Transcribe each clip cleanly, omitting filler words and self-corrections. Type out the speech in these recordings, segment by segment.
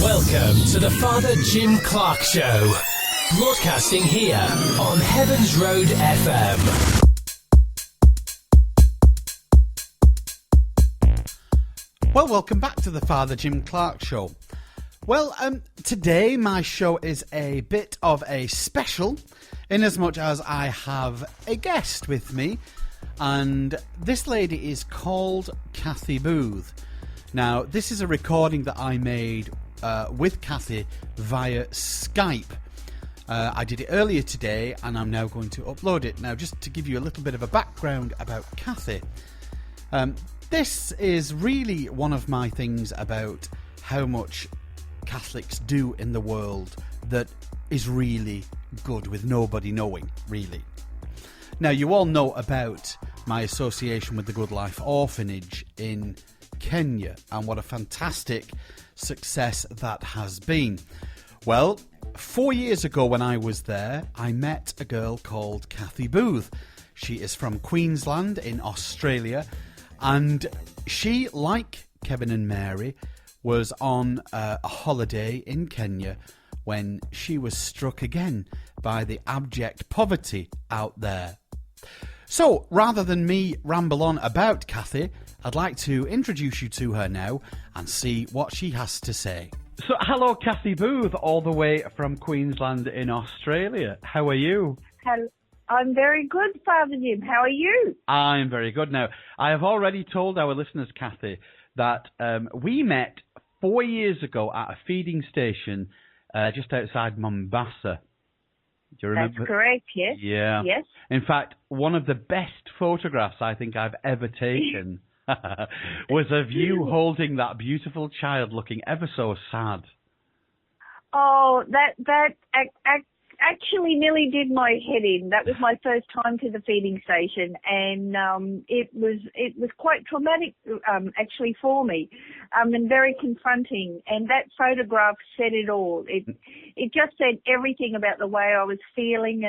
Welcome to the Father Jim Clark Show, broadcasting here on Heavens Road FM. Well, welcome back to the Father Jim Clark Show. Well, today my show is a bit of a special, in as much as I have a guest with me, and this lady is called Cathy Booth. Now, this is a recording that I made with Cathy via Skype. I did it earlier today, and I'm now going to upload it. Now, just to give you a little bit of a background about Cathy, this is really one of my things about how much Catholics do in the world that is really good with nobody knowing, really. Now, you all know about my association with the Good Life Orphanage in Kenya and what a fantastic success that has been. Well, 4 years ago when I was there, I met a girl called Cathy Booth. She is from Queensland in Australia, and she, like Kevin and Mary, was on a holiday in Kenya when she was struck again by the abject poverty out there. So, rather than me ramble on about Cathy, I'd like to introduce you to her now and see what she has to say. So, hello, Cathy Booth, all the way from Queensland in Australia. How are you? Hello. I'm very good, Father Jim. How are you? I'm very good. Now, I have already told our listeners, Cathy, that we met 4 years ago at a feeding station just outside Mombasa. Do you remember? That's correct, yes. Yeah. Yes. In fact, one of the best photographs I think I've ever taken was of you holding that beautiful child looking ever so sad. Oh, that actually nearly did my head in. That was my first time to the feeding station, and it was quite traumatic actually for me, and very confronting. And that photograph said it all. It just said everything about the way I was feeling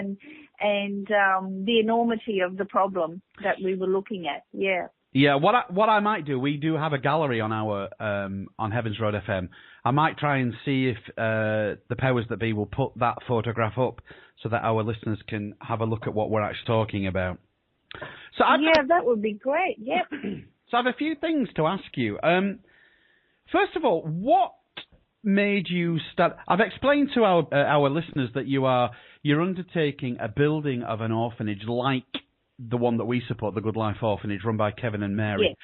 and the enormity of the problem that we were looking at. Yeah. Yeah, what I might do, we do have a gallery on our on Heavens Road FM. I might try and see if the powers that be will put that photograph up so that our listeners can have a look at what we're actually talking about. So that would be great. Yep. So I have a few things to ask you. First of all, what made you start? I've explained to our listeners that you're undertaking a building of an orphanage like the one that we support, the Good Life Orphanage, run by Kevin and Mary. Yes.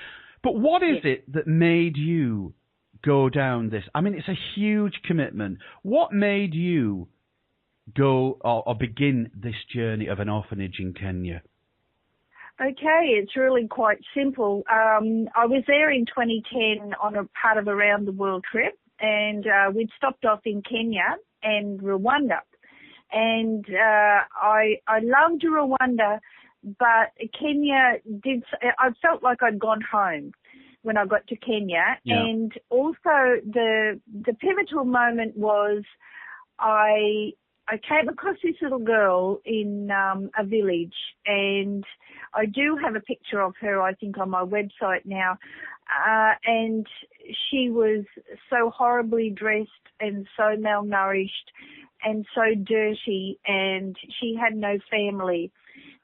But what is it that made you go down this? I mean, it's a huge commitment. What made you go or begin this journey of an orphanage in Kenya? Okay, it's really quite simple. I was there in 2010 on a part of a round the world trip, and we'd stopped off in Kenya and Rwanda. And I loved Rwanda, but Kenya I felt like I'd gone home when I got to Kenya. Yeah. And also the pivotal moment was I came across this little girl in a village, and I do have a picture of her, I think, on my website now. And she was so horribly dressed and so malnourished and so dirty, and she had no family.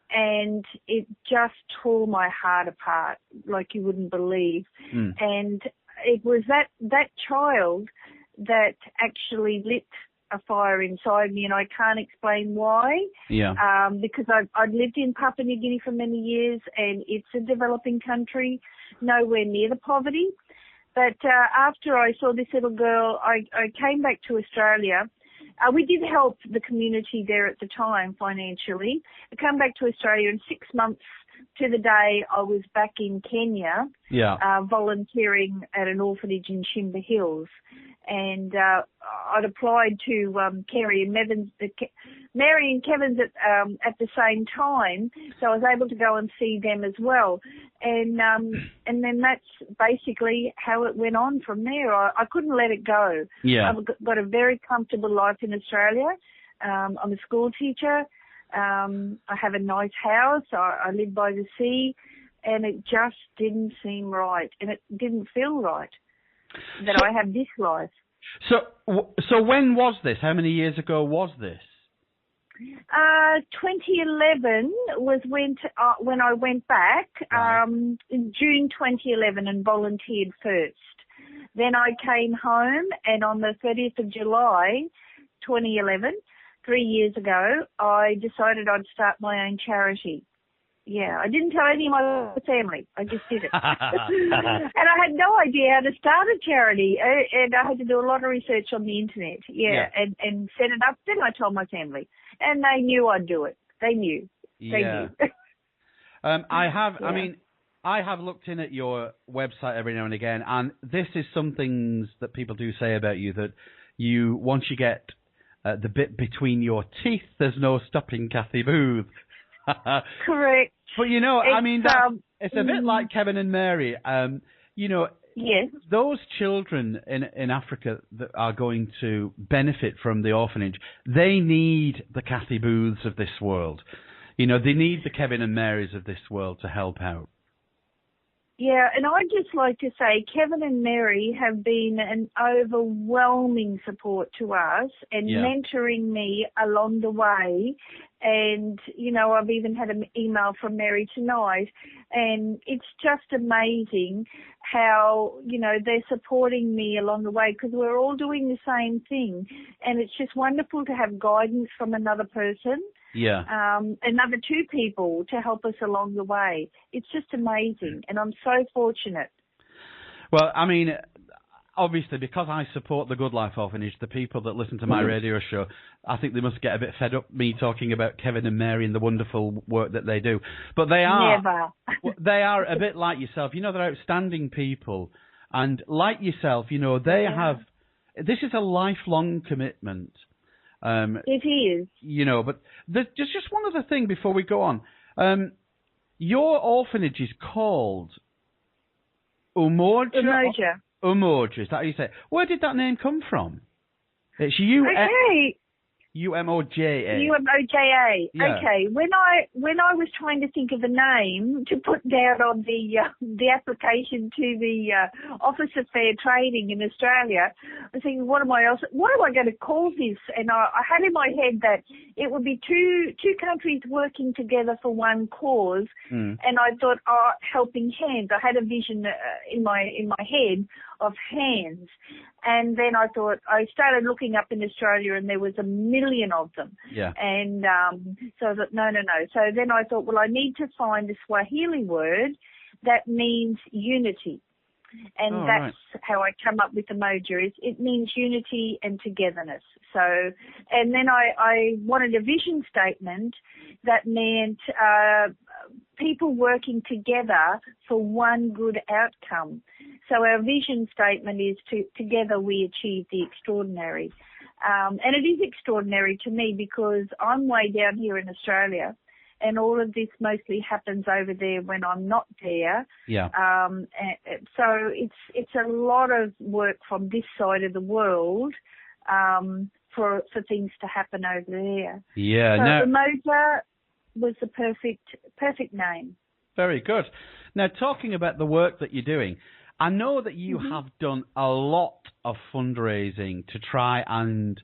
And it just tore my heart apart like you wouldn't believe. And it was that child that actually lit a fire inside me, and I can't explain why. Yeah. Because I'd lived in Papua New Guinea for many years, and it's a developing country, nowhere near the poverty. But after I saw this little girl, I came back to Australia. We did help the community there at the time financially. I came back to Australia, and 6 months to the day I was back in Kenya, volunteering at an orphanage in Shimba Hills. And I'd applied to Mary and Kevin's at the same time, so I was able to go and see them as well. And then that's basically how it went on from there. I couldn't let it go. Yeah. I've got a very comfortable life in Australia. I'm a school teacher. I have a nice house. I live by the sea, and it just didn't seem right, and it didn't feel right that I have this life. So when was this? How many years ago was this? 2011 was when I went back, in June 2011 and volunteered first. Then I came home, and on the 30th of July 2011, 3 years ago, I decided I'd start my own charity. Yeah, I didn't tell any of my family. I just did it. And I had no idea how to start a charity. And I had to do a lot of research on the internet. Yeah. And set it up. Then I told my family. And they knew I'd do it. They knew. They knew. I have looked in at your website every now and again, and this is some things that people do say about you, that once you get the bit between your teeth, there's no stopping Cathy Booth. Correct. But, it's a bit like Kevin and Mary. Yes. Those children in Africa that are going to benefit from the orphanage, they need the Cathy Booths of this world. They need the Kevin and Marys of this world to help out. Yeah, and I'd just like to say Kevin and Mary have been an overwhelming support to us and mentoring me along the way. And, I've even had an email from Mary tonight, and it's just amazing how, they're supporting me along the way, because we're all doing the same thing. And it's just wonderful to have guidance from another person. Yeah. Another two people to help us along the way. It's just amazing, and I'm so fortunate. Well, obviously, because I support the Good Life Orphanage, the people that listen to my radio show, I think they must get a bit fed up me talking about Kevin and Mary and the wonderful work that they do. But they are they are a bit like yourself. They're outstanding people, and like yourself, they have. This is a lifelong commitment. It is. But there's just one other thing before we go on. Your orphanage is called Umoja. Umoja, is that how you say it? Where did that name come from? It's U-M-O-J-A. U-M-O-J-A. Yeah. Okay. When I was trying to think of a name to put down on the application to the Office of Fair Trading in Australia, I was thinking, what am I going to call this? And I had in my head that it would be two countries working together for one cause. And I thought, helping hands. I had a vision in my head of hands. And then I started looking up in Australia, and there was a million of them. Yeah. And so I thought, no. So then I thought, well, I need to find a Swahili word that means unity. And that's how I come up with Umoja. It means unity and togetherness. So, and then I wanted a vision statement that meant people working together for one good outcome. So our vision statement is together we achieve the extraordinary. And it is extraordinary to me because I'm way down here in Australia, and all of this mostly happens over there when I'm not there. Yeah. So it's a lot of work from this side of the world for things to happen over there. Yeah. So Umoja was the perfect name. Very good. Now, talking about the work that you're doing, I know that you have done a lot of fundraising to try and,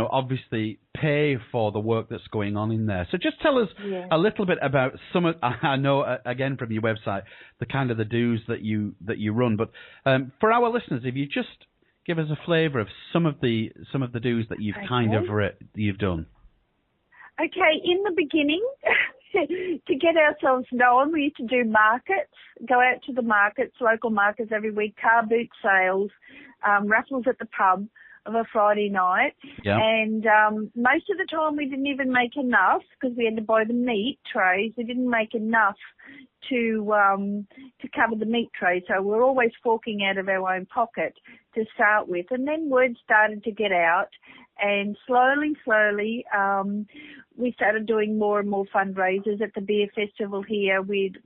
obviously pay for the work that's going on in there. So just tell us a little bit about some of, I know, again, from your website, the kind of the dues that you run. But for our listeners, if you just give us a flavour of some of the dues that you've you've done. Okay, in the beginning, to get ourselves known, we used to do markets, go out to the markets, local markets every week, car boot sales, raffles at the pub of a Friday night. Yeah. And most of the time we didn't even make enough because we had to buy the meat trays. We didn't make enough to cover the meat tray, so we're always forking out of our own pocket to start with. And then word started to get out, and slowly, we started doing more and more fundraisers at the beer festival here. We'd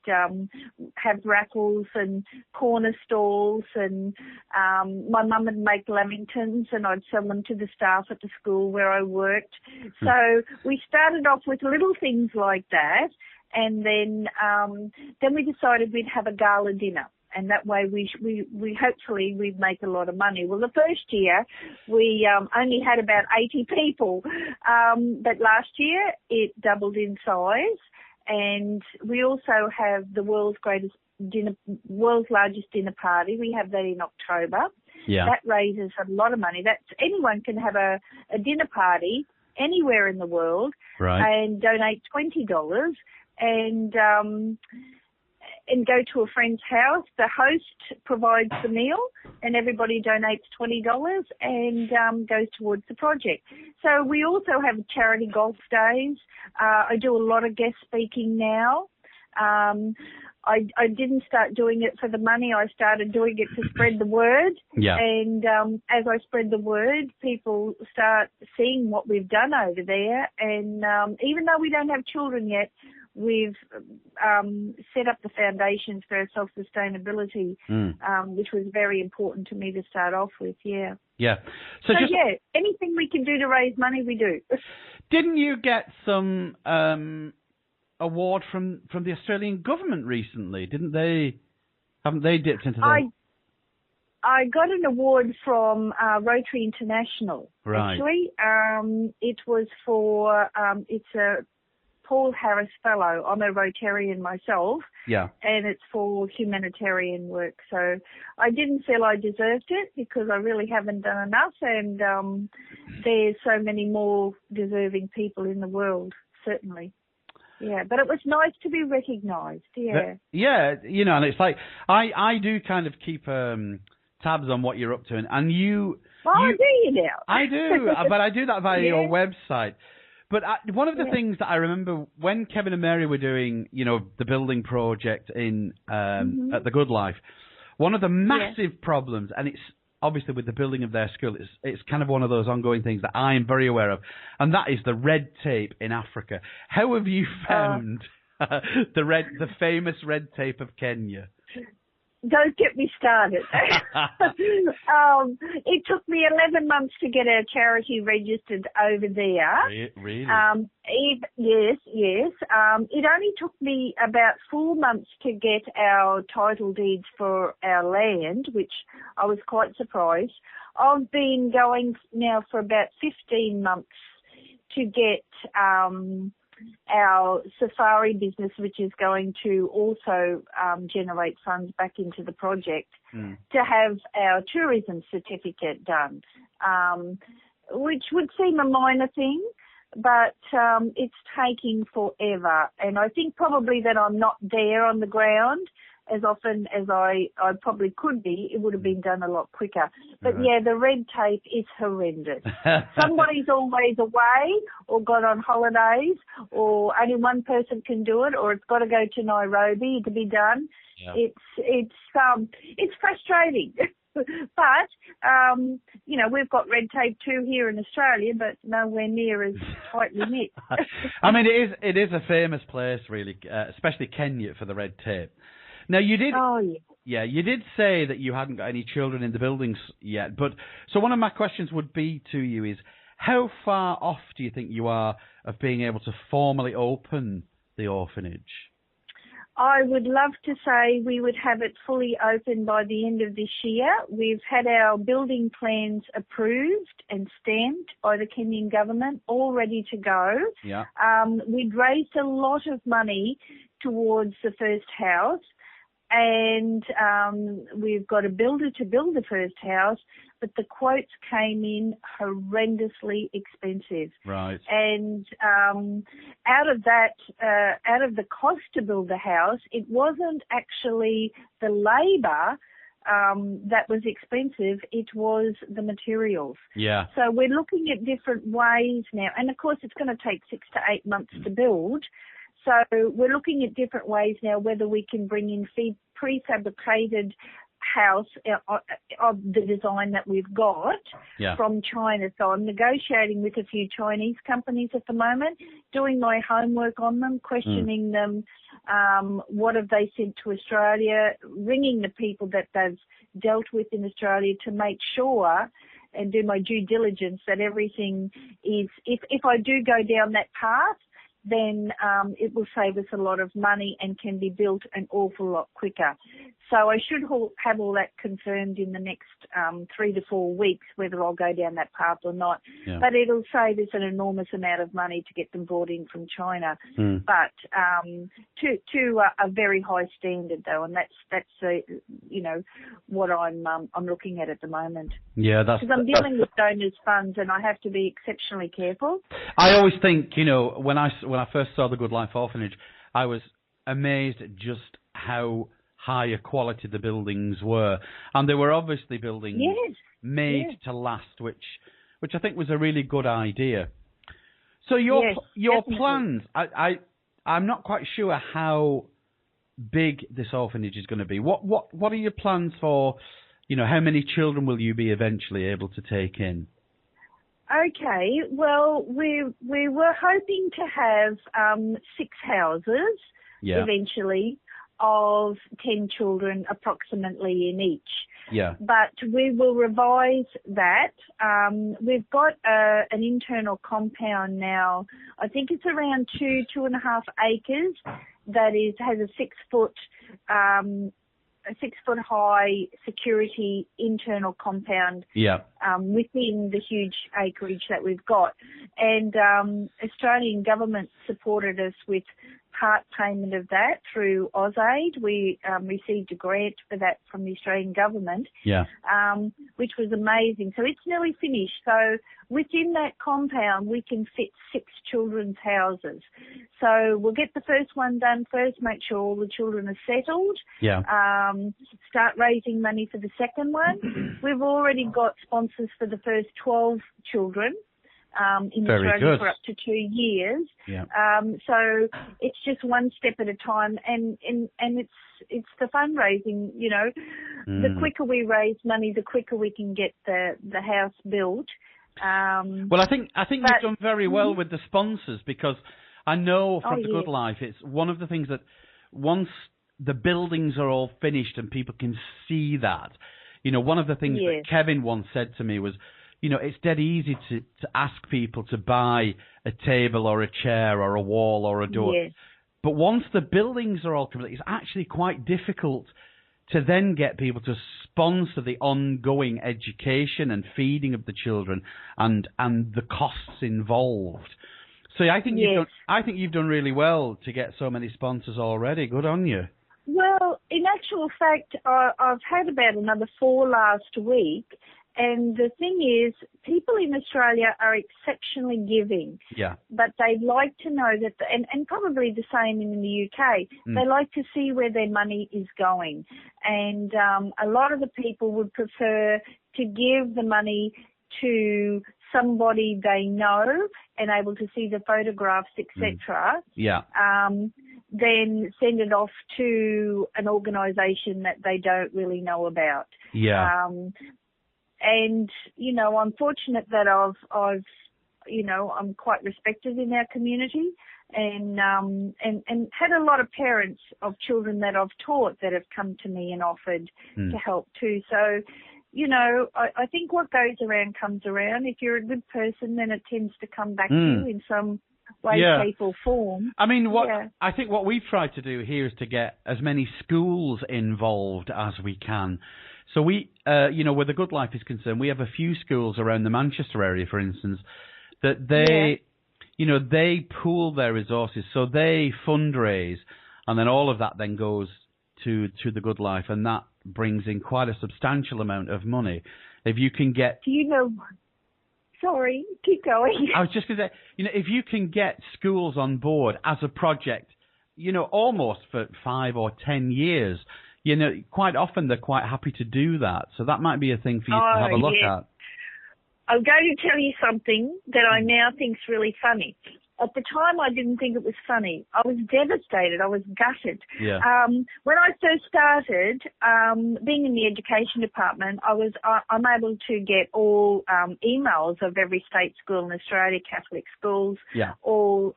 have raffles and corner stalls, and my mum would make lamingtons, and I'd sell them to the staff at the school where I worked. So we started off with little things like that, and then we decided we'd have a gala dinner. and that way we hopefully we make a lot of money. Well, the first year we only had about 80 people, but last year it doubled in size, and we also have the world's largest dinner party. We have that in October. Yeah. That raises a lot of money. Anyone can have a dinner party anywhere in the world, right, and donate $20 and go to a friend's house. The host provides the meal, and everybody donates $20 and goes towards the project. So we also have charity golf days. I do a lot of guest speaking now. I didn't start doing it for the money. I started doing it to spread the word. Yeah. And as I spread the word, people start seeing what we've done over there. And even though we don't have children yet, we've set up the foundations for our self-sustainability, which was very important to me to start off with, yeah. Yeah. So yeah, anything we can do to raise money, we do. Didn't you get some award from the Australian government recently? Haven't they dipped into that? I got an award from Rotary International, right. Actually. It was for, it's a Paul Harris Fellow. I'm a Rotarian myself. Yeah. And it's for humanitarian work. So I didn't feel I deserved it because I really haven't done enough, and there's so many more deserving people in the world, certainly. Yeah, but it was nice to be recognised, yeah. Yeah, and it's like, I do kind of keep tabs on what you're up to, and you... Oh, do you now? I do, but I do that via your website. But one of the things that I remember when Kevin and Mary were doing, the building project in at the Good Life, one of the massive problems, and it's obviously with the building of their school, it's kind of one of those ongoing things that I am very aware of, and that is the red tape in Africa. How have you found the famous red tape of Kenya? Don't get me started. It took me 11 months to get our charity registered over there. Really? Yes. It only took me about 4 months to get our title deeds for our land, which I was quite surprised. I've been going now for about 15 months to get our safari business, which is going to also generate funds back into the project, to have our tourism certificate done, which would seem a minor thing, but it's taking forever. And I think probably that I'm not there on the ground as often as I probably could be. It would have been done a lot quicker. But yeah, the red tape is horrendous. Somebody's always away or gone on holidays, or only one person can do it, or it's got to go to Nairobi to be done. Yeah. It's frustrating. But, we've got red tape too here in Australia, but nowhere near as tightly knit. I mean, it is a famous place, really, especially Kenya, for the red tape. Now, you did... Oh, yeah. You did say that you hadn't got any children in the buildings yet, but so one of my questions would be to you is, how far off do you think you are of being able to formally open the orphanage? I would love to say we would have it fully open by the end of this year. We've had our building plans approved and stamped by the Kenyan government, all ready to go. Yeah. We'd raised a lot of money towards the first house, and we've got a builder to build the first house, but the quotes came in horrendously expensive. Right. And out of the cost to build the house, it wasn't actually the labour that was expensive, it was the materials. Yeah. So we're looking at different ways now, and of course it's going to take 6 to 8 months to build. So we're looking at different ways now, whether we can bring in prefabricated house of the design that we've got from China. So I'm negotiating with a few Chinese companies at the moment, doing my homework on them, questioning them, what have they sent to Australia, ringing the people that they've dealt with in Australia to make sure and do my due diligence that everything is, if I do go down that path, then it will save us a lot of money and can be built an awful lot quicker. So I should have all that confirmed in the next 3 to 4 weeks, whether I'll go down that path or not. Yeah. But it'll save us an enormous amount of money to get them brought in from China. But to a very high standard, though, and that's what I'm looking at the moment. Yeah, that's because I'm dealing with donors' funds, and I have to be exceptionally careful. I always think, when I first saw the Good Life Orphanage, I was amazed at just how high a quality the buildings were, and they were obviously buildings made to last, which I think was a really good idea. So your plans, I'm not quite sure how big this orphanage is going to be. What are your plans for? How many children will you be eventually able to take in? Okay, well, we were hoping to have 6 houses eventually, of 10 children approximately in each. Yeah. But we will revise that. We've got an internal compound now. I think it's around 2.5 acres that has a 6 foot high security internal compound within the huge acreage that we've got. And Australian government supported us with part payment of that through AusAid. We received a grant for that from the Australian government, which was amazing. So it's nearly finished. So within that compound, we can fit 6 children's houses. So we'll get the first one done first, make sure all the children are settled, start raising money for the second one. We've already got sponsors for the first 12 children. In Australia for up to 2 years. So it's just one step at a time, and it's the fundraising, The quicker we raise money, the quicker we can get the house built. Well, I think you've done very well with the sponsors, because I know from the Good Life, it's one of the things that once the buildings are all finished and people can see that, one of the things that Kevin once said to me was, it's dead easy to ask people to buy a table or a chair or a wall or a door. Yes. But once the buildings are all complete, it's actually quite difficult to then get people to sponsor the ongoing education and feeding of the children and the costs involved. So I think you've done really well to get so many sponsors already. Good on you. Well, in actual fact, I've had about another 4 last week. And the thing is, people in Australia are exceptionally giving. Yeah. But they'd like to know that, and probably the same in the UK, they like to see where their money is going. And a lot of the people would prefer to give the money to somebody they know and able to see the photographs, etc. Then send it off to an organisation that they don't really know about. Yeah. And, I'm fortunate that I'm quite respected in our community and had a lot of parents of children that I've taught that have come to me and offered to help too. So, I think what goes around comes around. If you're a good person, then it tends to come back to you in some way, shape or form. I mean, I think what we've tried to do here is to get as many schools involved as we can. So we, where the Good Life is concerned, we have a few schools around the Manchester area, for instance, that they pool their resources. So they fundraise, and then all of that then goes to the Good Life, and that brings in quite a substantial amount of money. If you can get... Sorry, keep going. I was just going to say, if you can get schools on board as a project, almost for 5 or 10 years... quite often they're quite happy to do that. So that might be a thing for you to have a look at. I'm going to tell you something that I now think's really funny. At the time, I didn't think it was funny. I was devastated. I was gutted. Yeah. When I first started, being in the education department, I'm able to get all emails of every state school in Australia, Catholic schools, all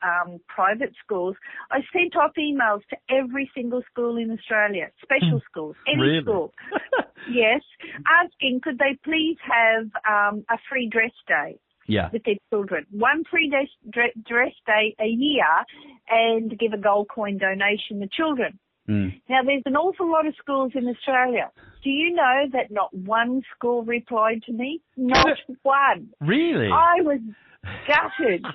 private schools. I sent off emails to every single school in Australia, special schools, any school. Yes, asking could they please have a free dress day. With their children. One free dress day a year and give a gold coin donation to children. Now, there's an awful lot of schools in Australia. Do you know that not one school replied to me? Not one. Really? I was gutted.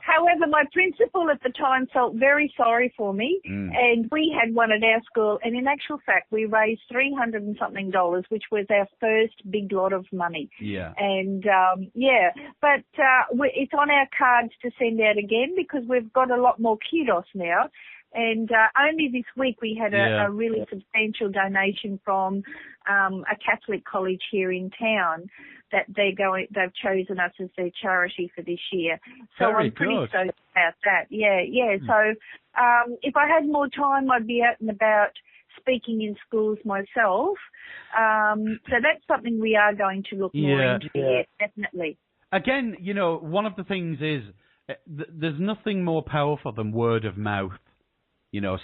However, my principal at the time felt very sorry for me, and we had one at our school, and in actual fact, we raised $300 and something, which was our first big lot of money. Yeah. And, but it's on our cards to send out again because we've got a lot more kudos now. And only this week we had a really substantial donation from a Catholic college here in town that they've chosen us as their charity for this year. So I'm pretty stoked about that. Yeah. So if I had more time, I'd be out and about speaking in schools myself. So that's something we are going to look more into. Yeah, definitely. Again, one of the things is there's nothing more powerful than word of mouth.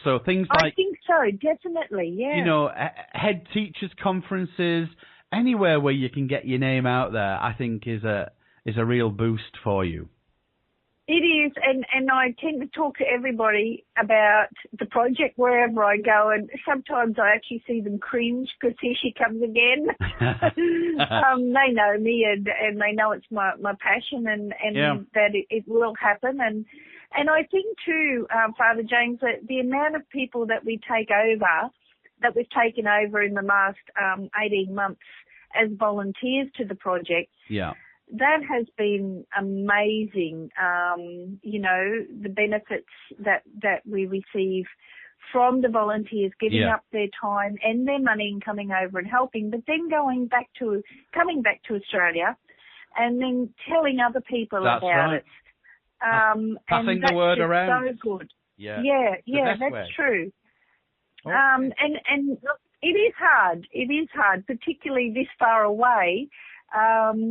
So things like... I think so, definitely, yeah. Head teachers' conferences, anywhere where you can get your name out there, I think is a real boost for you. It is, and I tend to talk to everybody about the project wherever I go, and sometimes I actually see them cringe because here she comes again. They know me, and they know it's my passion, and that it will happen, and I think too, Father James, that the amount of people that we've taken over in the last 18 months as volunteers to the project, that has been amazing. The benefits that we receive from the volunteers giving up their time and their money and coming over and helping, but then coming back to Australia and then telling other people about it. Passing the word around. So good. Yeah, that's true. Okay. And look, it is hard. It is hard, particularly this far away. But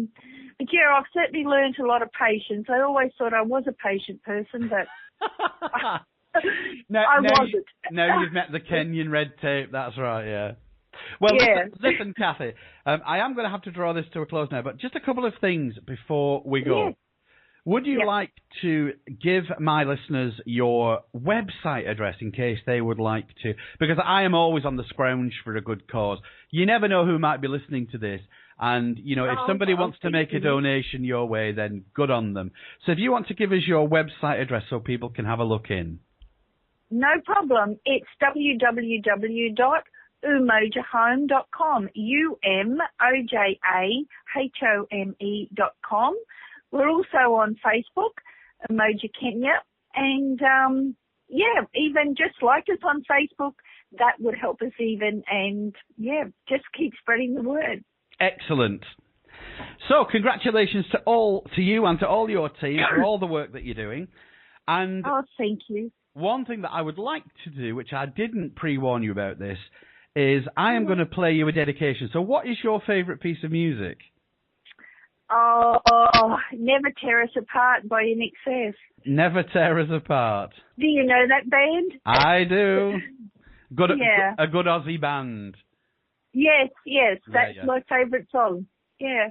I've certainly learned a lot of patience. I always thought I was a patient person, but I wasn't. Now you've met the Kenyan red tape. That's right. Yeah. Well, listen, Cathy. I am going to have to draw this to a close now, but just a couple of things before we go. Yes. Would you like to give my listeners your website address in case they would like to? Because I am always on the scrounge for a good cause. You never know who might be listening to this. And, if somebody wants to make a donation your way, then good on them. So if you want to give us your website address so people can have a look in. No problem. It's www.umojahome.com, UMOJAHOME.com. We're also on Facebook, Umoja Kenya, and even just like us on Facebook, that would help us even, and just keep spreading the word. Excellent. So congratulations to you and to all your team for all the work that you're doing. And thank you. One thing that I would like to do, which I didn't pre-warn you about this, is I am going to play you a dedication. So what is your favourite piece of music? Oh, Never Tear Us Apart by INXS. Never Tear Us Apart. Do you know that band? I do. A good Aussie band. Yes, that's my favourite song. Yeah.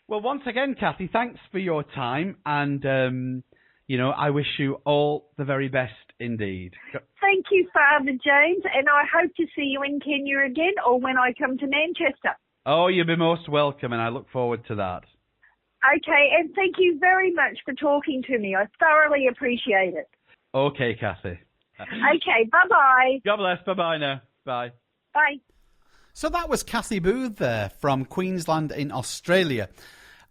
Well, once again, Cathy, thanks for your time, and I wish you all the very best indeed. Thank you, Father James, and I hope to see you in Kenya again, or when I come to Manchester. Oh, you'll be most welcome, and I look forward to that. Okay, and thank you very much for talking to me. I thoroughly appreciate it. Okay, Cathy. Okay, bye-bye. God bless. Bye-bye now. Bye. Bye. So that was Cathy Booth there from Queensland in Australia.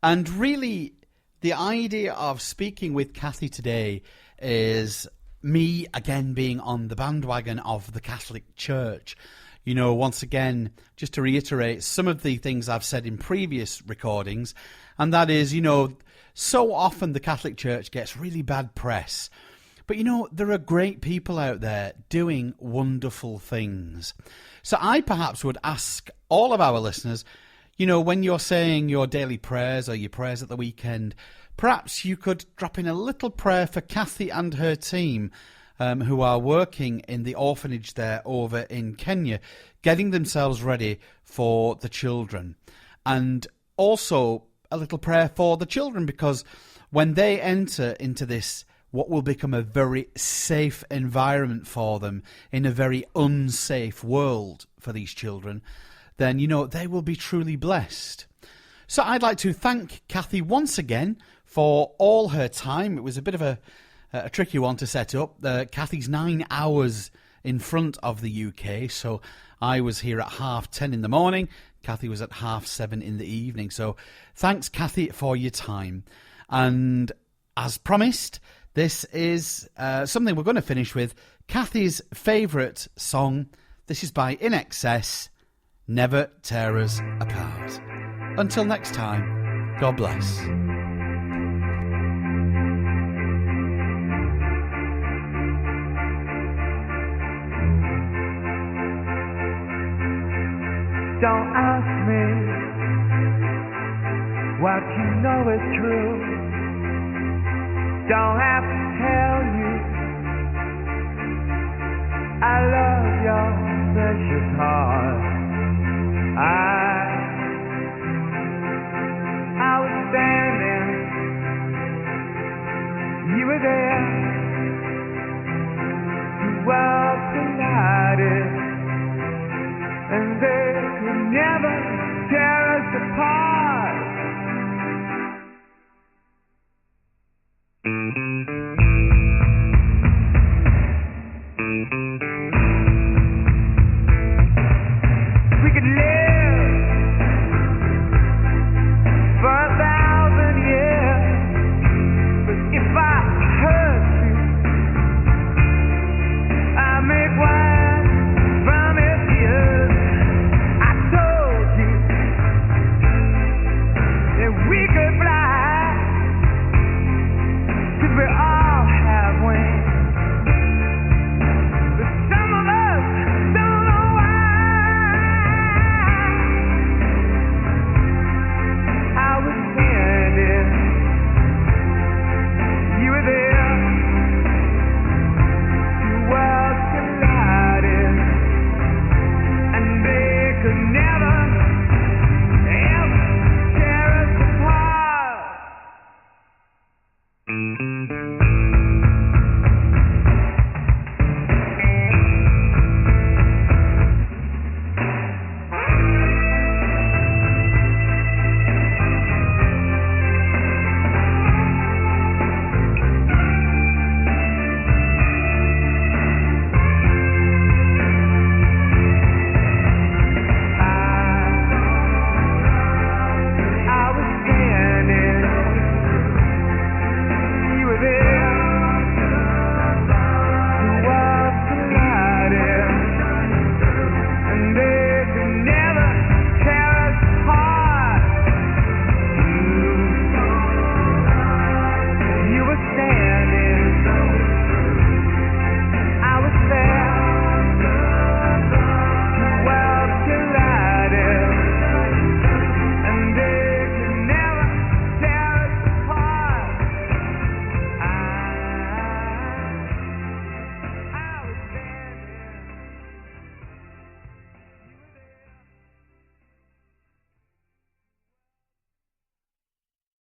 And really, the idea of speaking with Cathy today is me, again, being on the bandwagon of the Catholic Church. Once again, just to reiterate some of the things I've said in previous recordings, and that is, so often the Catholic Church gets really bad press. But, there are great people out there doing wonderful things. So I perhaps would ask all of our listeners, when you're saying your daily prayers or your prayers at the weekend, perhaps you could drop in a little prayer for Cathy and her team, who are working in the orphanage there over in Kenya, getting themselves ready for the children. And also a little prayer for the children, because when they enter into this what will become a very safe environment for them in a very unsafe world for these children, then, you know, they will be truly blessed. So I'd like to thank Cathy once again for all her time. It was a bit of a tricky one to set up. Cathy's 9 hours in front of the UK, so I was here at 10:30 in the morning. Cathy was at 7:30 in the evening. So thanks, Cathy, for your time. And as promised, this is something we're going to finish with. Cathy's favourite song. This is by In Excess, Never Tear Us Apart. Until next time, God bless. Don't ask me what you know is true. Don't have to tell you I love your precious heart. I was standing, you were there. The world collided, and they could never tear us apart.